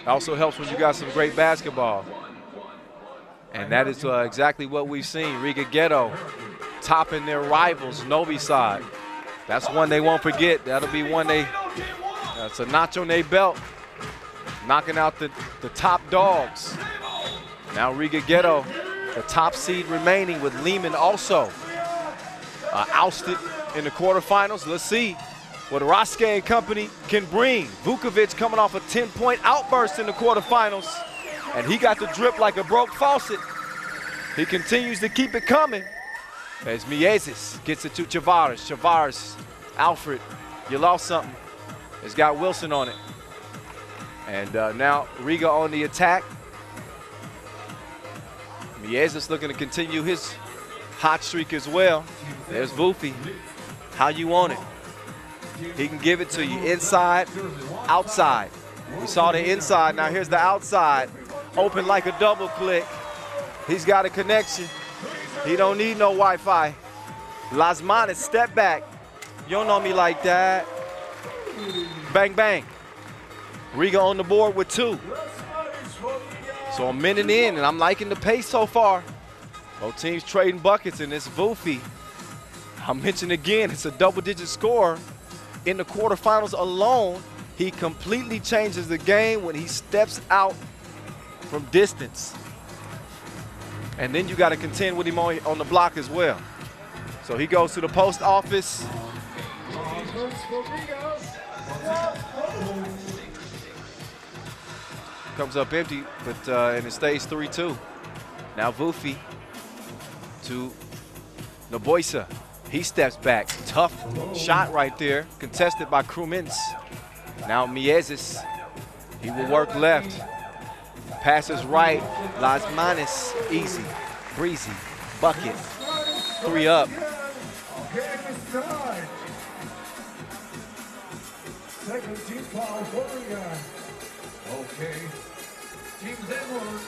Also helps when you got some great basketball. And that is exactly what we've seen. Riga Ghetto topping their rivals, Novi side. That's one they won't forget. That'll be one that's a notch on their belt. Knocking out the top dogs. Now Riga Ghetto, the top seed remaining with Lehman also ousted in the quarterfinals. Let's see what Raske and company can bring. Vukovic coming off a 10-point outburst in the quarterfinals, and he got the drip like a broke faucet. He continues to keep it coming as Miezis gets it to Chavares. Chavares, Alfred, you lost something. It's got Wilson on it. And now Riga on the attack. Miezis looking to continue his hot streak as well. There's Vufi. How you want it? He can give it to you inside, outside. We saw the inside, now here's the outside. Open like a double click. He's got a connection. He don't need no Wi-Fi. Lasmanis, step back. You don't know me like that. Bang, bang. Riga on the board with 2. So a minute in, and I'm liking the pace so far. Both teams trading buckets, and it's Vufi. I'll mention again, it's a double-digit score. In the quarterfinals alone, he completely changes the game when he steps out from distance. And then you got to contend with him on the block as well. So he goes to the post office. Comes up empty, but and it stays 3-2. Now Vufi to Naboisa. He steps back. Tough shot right there, contested by Krumins. Now Miezis, he will work left. Passes right. Lasmanis, easy, breezy, bucket. 3 up. Second team foul for Riga. Okay. Team Zemun,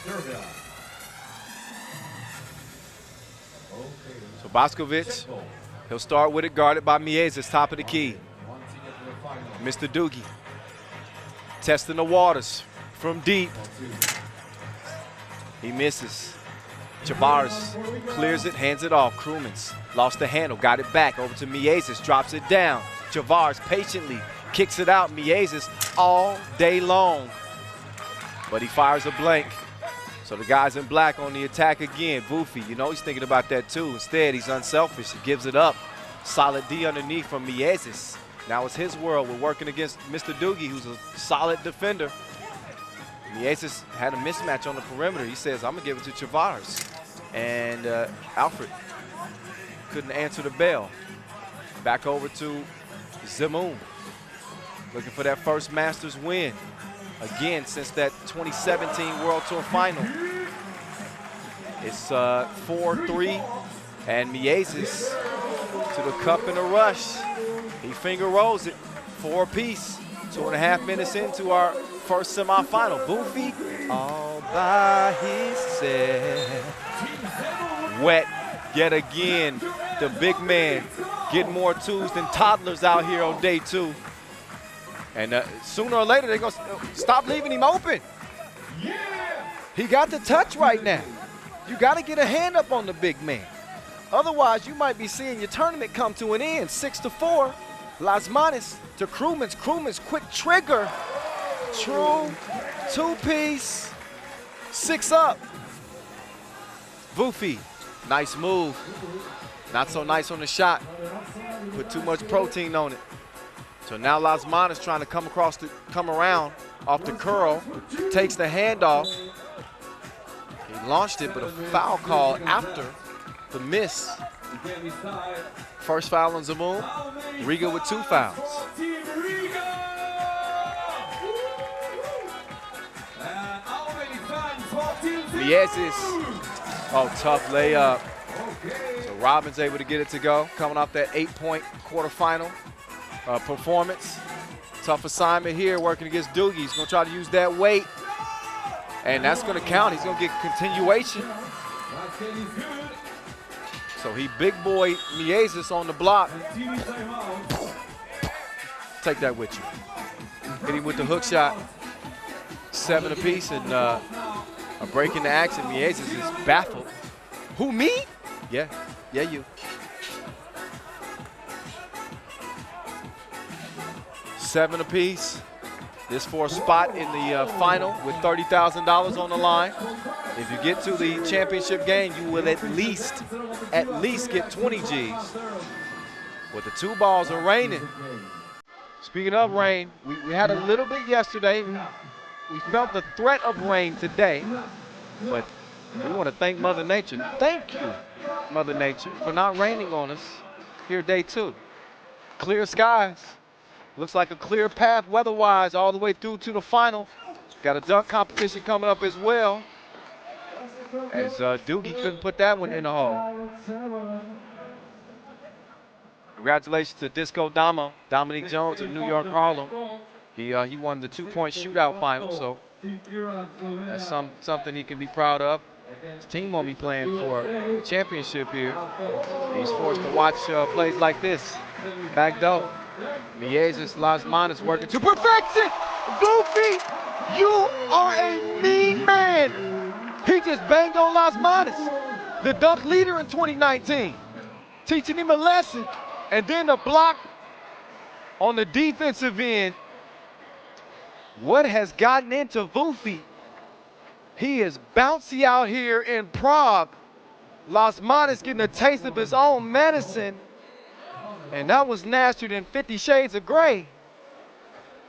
Serbia. Okay. So Boskovic, he'll start with it, guarded by Miezis, top of the key. Mr. Doogie, testing the waters from deep. He misses. Chavares clears it, hands it off. Krumins lost the handle, got it back over to Miezis, drops it down. Chavares patiently kicks it out. Miezis all day long, but he fires a blank. So the guys in black on the attack again. Vufi, you know he's thinking about that too. Instead, he's unselfish. He gives it up. Solid D underneath from Miezis. Now it's his world. We're working against Mr. Doogie, who's a solid defender. Miezis had a mismatch on the perimeter. He says, I'm going to give it to Chavares. And Alfred couldn't answer the bell. Back over to Zemun. Looking for that first Masters win. Again, since that 2017 World Tour Final. It's 4-3, and Miezis to the cup in a rush. He finger rolls it, 4-apiece. 2.5 minutes into our first semifinal. Vufi all by himself. Wet yet again. The big man getting more twos than toddlers out here on day 2. And sooner or later, they're going to stop leaving him open. He got the touch right now. You got to get a hand up on the big man. Otherwise, you might be seeing your tournament come to an end. 6-4. Lasmanis to Krumins. Krumins, quick trigger. True. 2-piece. 6 up. Vufi, nice move. Not so nice on the shot. Put too much protein on it. So now Lasmanis trying to come around off the curl, takes the handoff. He launched it, but a foul call after the miss. First foul on Zemun. Riga with 2 fouls. Miezis, oh, tough layup. So Robin's able to get it to go, coming off that 8-point quarterfinal performance. Tough assignment here, working against Doogie. He's going to try to use that weight, and that's going to count. He's going to get continuation. So he big boy Miezis on the block. Take that with you. Hit him with the hook shot. 7 apiece and a break in the action. Miezes is baffled. Who, me? Yeah, you. 7 apiece. This for a spot in the final with $30,000 on the line. If you get to the championship game, you will at least get 20 G's. But the 2 balls are raining. Speaking of rain, we had a little bit yesterday. We felt the threat of rain today, but we want to thank Mother Nature. Thank you, Mother Nature, for not raining on us here day 2. Clear skies. Looks like a clear path weather-wise all the way through to the final. Got a dunk competition coming up as well, as Doogie couldn't put that one in the hole. Congratulations to Disco Damo, Dominique Jones of New York, Harlem. He won the 2-point shootout final, so that's something he can be proud of. His team won't be playing for a championship here. He's forced to watch plays like this. Back door. Miezes Las Manos working to perfection. Goofy, you are a mean man. He just banged on Las Manos, the dunk leader in 2019, teaching him a lesson. And then the block on the defensive end. What has gotten into Vufi? He is bouncy out here in Prague. Las Manos getting a taste of his own medicine. And that was nastier than 50 Shades of Grey.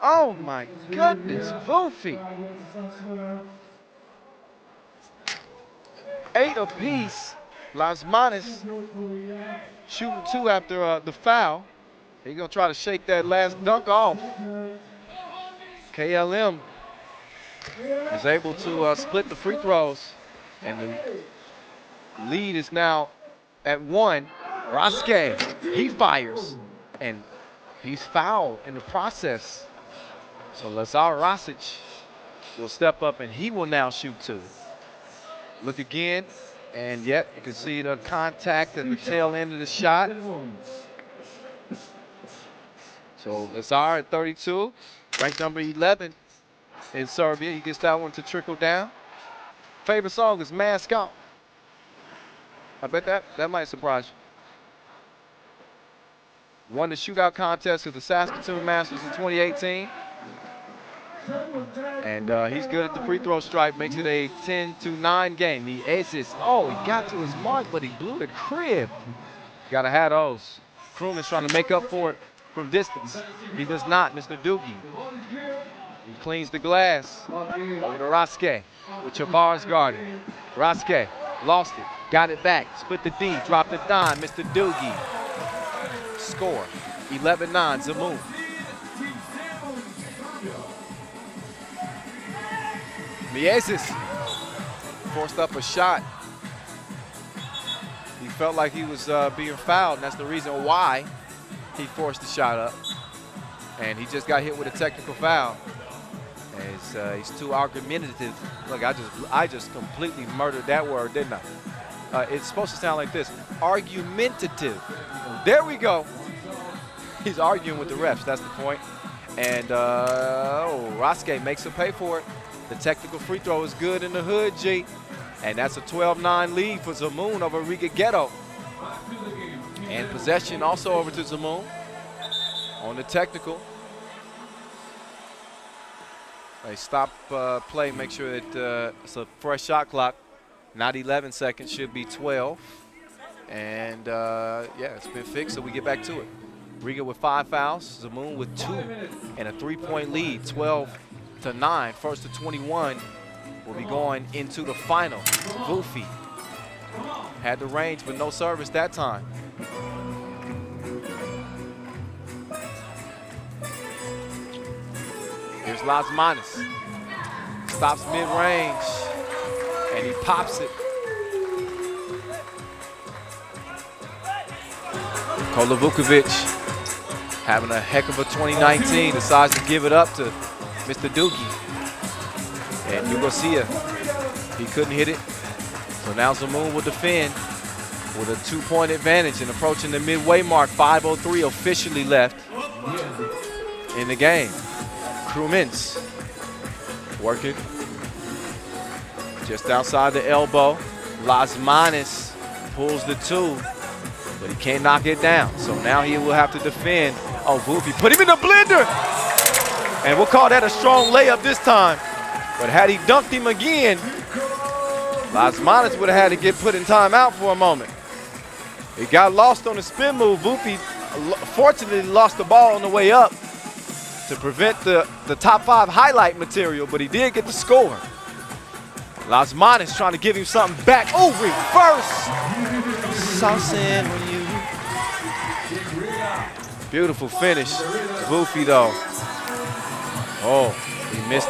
Oh my goodness, Vufi. 8 apiece. Las Manos shooting 2 after the foul. He's gonna try to shake that last dunk off. KLM is able to split the free throws, and the lead is now at 1. Raske, he fires, and he's fouled in the process. So Lazar Rasic will step up, and he will now shoot 2. Look again, and yet you can see the contact at the tail end of the shot. So Lazar at 32, ranked number 11 in Serbia. He gets that one to trickle down. Favorite song is Mask Out. I bet that might surprise you. Won the shootout contest at the Saskatoon Masters in 2018. And he's good at the free throw stripe, makes it a 10-9 game. The aces, oh, he got to his mark, but he blew the crib. Gotta have those. Krummen's trying to make up for it from distance. He does not, Mr. Doogie. He cleans the glass. Over to Raske with Chavars guarding. Raske lost it, got it back, split the D, dropped the dime, Mr. Doogie. Score, 11-9, Zemun. Miezes forced up a shot. He felt like he was being fouled, and that's the reason why he forced the shot up. And he just got hit with a technical foul. And he's too argumentative. Look, I just completely murdered that word, didn't I? It's supposed to sound like this: argumentative. There we go. He's arguing with the refs. That's the point. And Raske makes him pay for it. The technical free throw is good in the hood, G. And that's a 12-9 lead for Zemun over Riga Ghetto. And possession also over to Zemun on the technical. They stop play, make sure that it's a fresh shot clock. Not 11 seconds, should be 12. And yeah, it's been fixed, so we get back to it. Riga with 5 fouls, Zemun with 2, and a 3-point lead, 12-9. First to 21 will be going into the final. Goofy had the range, but no service that time. Here's Las Manos. Stops mid-range, and he pops it. Nikola Vukovic having a heck of a 2019, decides to give it up to Mr. Doogie. And you go see it. He couldn't hit it. So now Zemun will defend with a 2-point advantage and approaching the midway mark. 5:03 officially left in the game. Krummen's Working just outside the elbow. Lasmanis pulls the 2, but he can't knock it down. So now he will have to defend. Oh, Vufi put him in the blender. And we'll call that a strong layup this time. But had he dunked him again, Lasmanis would have had to get put in timeout for a moment. He got lost on the spin move. Vufi fortunately lost the ball on the way up to prevent the top 5 highlight material, but he did get the score. Lasmanis trying to give him something back. Oh, reverse. Saucing when you. Beautiful finish. Vufi though. Oh, he missed.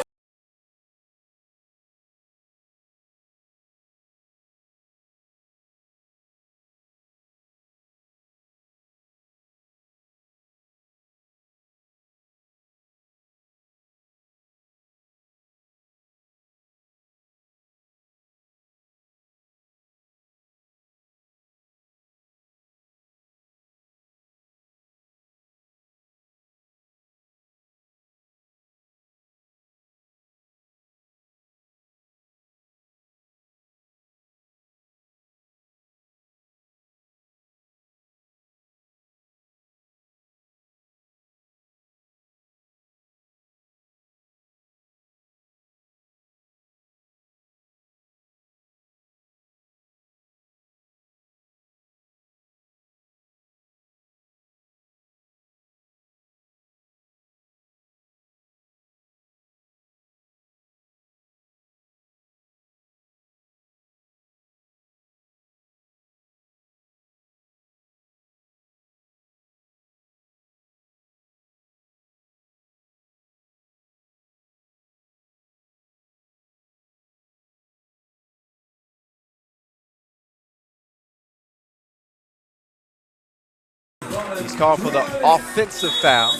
He's called for the offensive foul.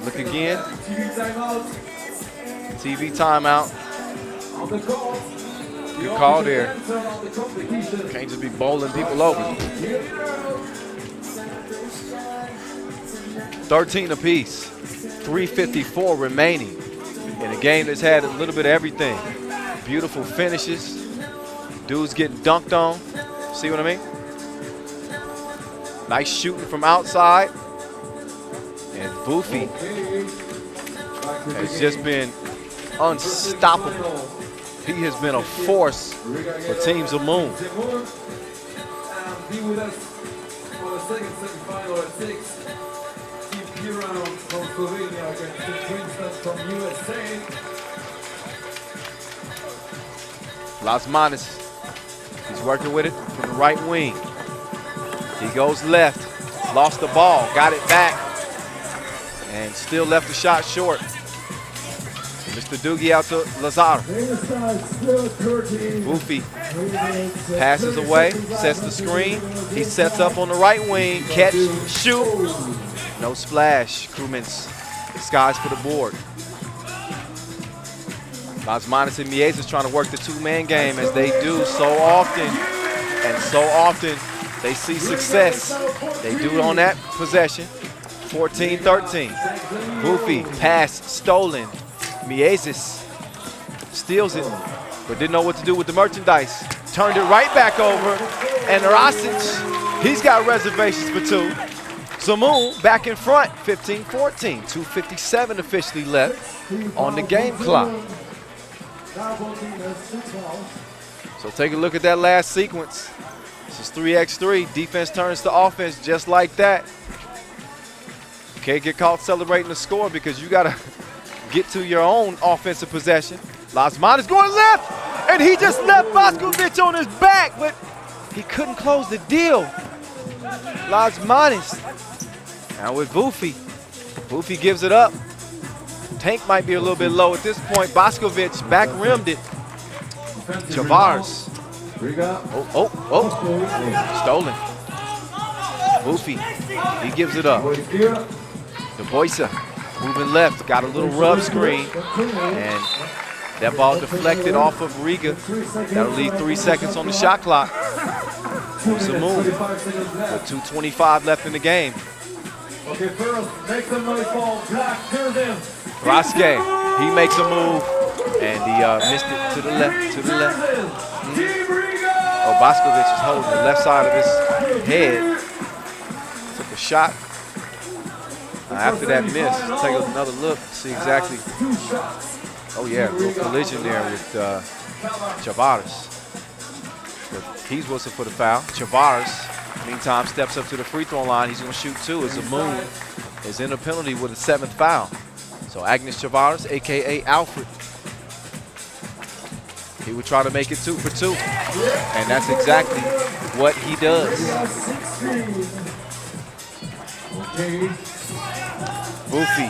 Look again. TV timeout. Good call there. Can't just be bowling people over. 13 apiece. 3:54 remaining in a game that's had a little bit of everything. Beautiful finishes. Dudes getting dunked on. See what I mean? Nice shooting from outside. And Vufi has just been unstoppable. He has been a force for Team Zemun. Be with us for the second semifinal at 6. Team Piran from Slovenia against Team Princeton from USA. Lasmanis, he's working with it from the right wing. He goes left, lost the ball, got it back, and still left the shot short. Mr. Doogie out to Lazar. Vufi passes away, sets the screen. He sets up on the right wing, catch, shoot. No splash. Krumens skies for the board. Lasmanis and Mies is trying to work the 2-man game as they do so often. And so often they see success. They do it on that possession. 14-13. Vufi, pass, stolen. Miesis steals it, but didn't know what to do with the merchandise. Turned it right back over. And Rasic, he's got reservations for 2. Zemun back in front, 15-14. 2:57 officially left on the game clock. So take a look at that last sequence. This is 3x3. Defense turns to offense just like that. Can't get caught celebrating the score because you got to get to your own offensive possession. Lasmanis going left, and he just left Boskovic on his back, but he couldn't close the deal. Lasmanis. Now with Vufi. Vufi gives it up. Tank might be a little bit low at this point. Boskovic back rimmed it. Chavars. Stolen. Vufi. He gives it up. The Boysa moving left, got a little rub screen, and that ball deflected off of Riga. That'll leave 3 seconds on the shot clock. Zemun with 2:25 left in the game. Okay, first, make some noise for Black Jersey. Raske He makes a move, and he missed it to the left, Oh, Boscovich is holding the left side of his head. Took a shot. After that miss, take another look, see exactly. Oh yeah, a little collision there with Chavares. But he's whistled for the foul. Chavares, meantime, steps up to the free throw line. He's going to shoot two as Zemun is in a penalty with a 7th foul. So Agnes Chavares, a.k.a. Alfred, he would try to make it 2 for 2. And that's exactly what he does. Buffy,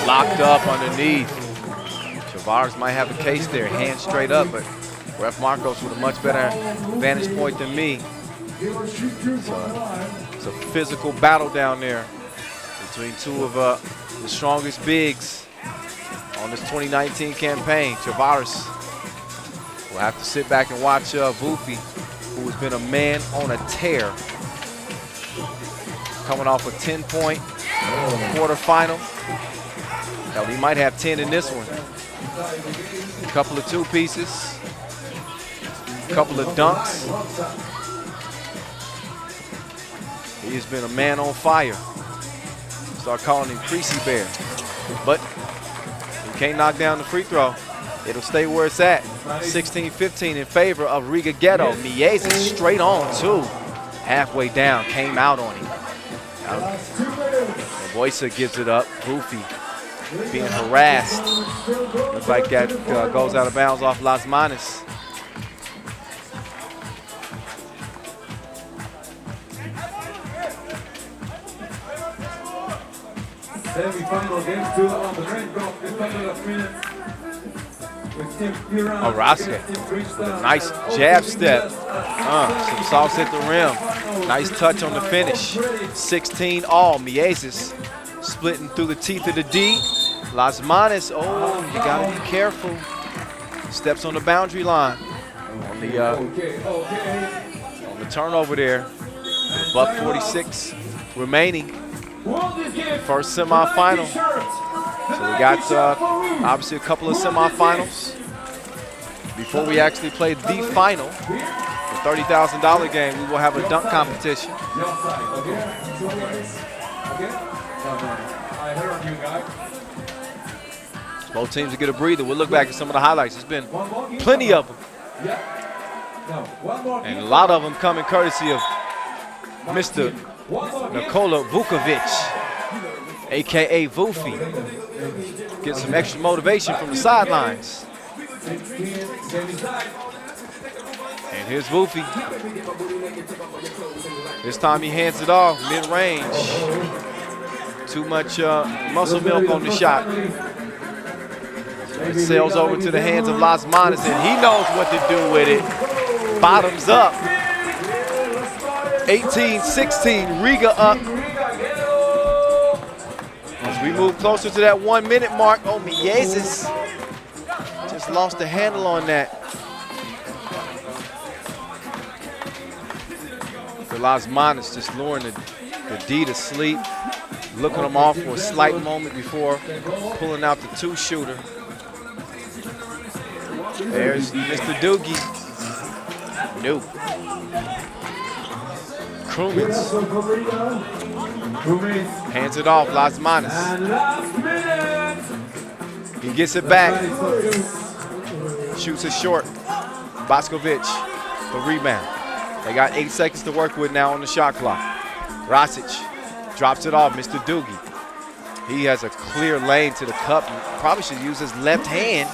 locked up underneath. Chavares might have a case there, hands straight up, but Ref Marcos with a much better vantage point than me. So it's a physical battle down there between two of the strongest bigs on this 2019 campaign. Chavares will have to sit back and watch Buffy, who has been a man on a tear, coming off a 10-point quarterfinal. Hell, he might have 10 in this one. A couple of two-pieces, a couple of dunks. He has been a man on fire. Start calling him Creasy Bear. But he can't knock down the free throw. It'll stay where it's at. 16-15 in favor of Riga Ghetto. Miezes straight on, too. Halfway down, came out on him. Boysa gives it up. Goofy being harassed. Looks like that goes out of bounds off Las Manos. Semi-final game 2 on the red drop in 5 minutes. Araska with a nice jab step. Some sauce at the rim. Nice touch on the finish. 16 all. Miezes splitting through the teeth of the D. Las Manos, oh, you gotta be careful. Steps on the boundary line. On the turnover there. Buck 46 remaining. First semifinal. So we got obviously a couple of semifinals before we actually play the final. The $30,000 game, we will have a dunk competition. Both teams will get a breather. We'll look back at some of the highlights. There's been plenty of them. And a lot of them coming courtesy of Mr. Nikola Vukovic, a.k.a. Vufi. Get some extra motivation from the sidelines. And here's Vufi. This time he hands it off, mid-range. Too much muscle milk on the shot. It sails over to the hands of Las Manos, and he knows what to do with it. Bottoms up. 18-16, Riga up. As we move closer to that 1 minute mark, oh, Miezes just lost the handle on that. For Las Manos, just luring the D to sleep, looking them off for a slight moment before pulling out the two-shooter. There's Mr. Doogie. No. Krumins hands it off, Las Manos. He gets it back. Shoots it short. Boscovich, the rebound. They got 8 seconds to work with now on the shot clock. Rosic drops it off, Mr. Doogie. He has a clear lane to the cup. Probably should use his left hand.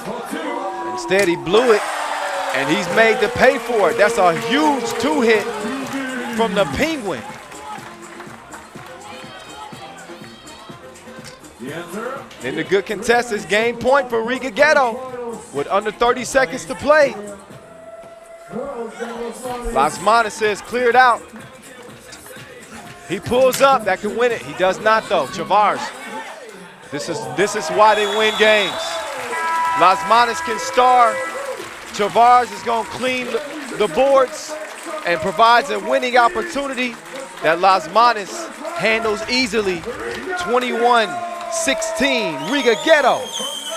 Instead, he blew it, and he's made to pay for it. That's a huge two-hit from the Penguin. And the good contestants, game point for Riga Ghetto with under 30 seconds to play. Las Manos says cleared out. He pulls up, that could win it. He does not though. Chavares. This is why they win games. Las Manos can star. Chavares is going to clean the boards and provides a winning opportunity that Las Manos handles easily. 21-16, Riga Ghetto.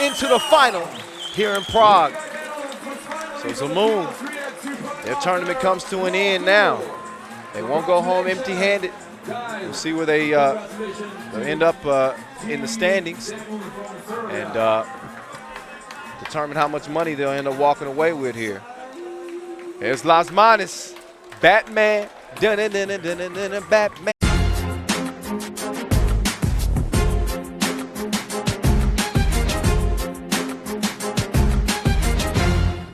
into the final here in Prague. So Zemun, their tournament comes to an end now. They won't go home empty-handed. We'll see where they end up in the standings and determine how much money they'll end up walking away with here. There's Las Manos, Batman, Batman.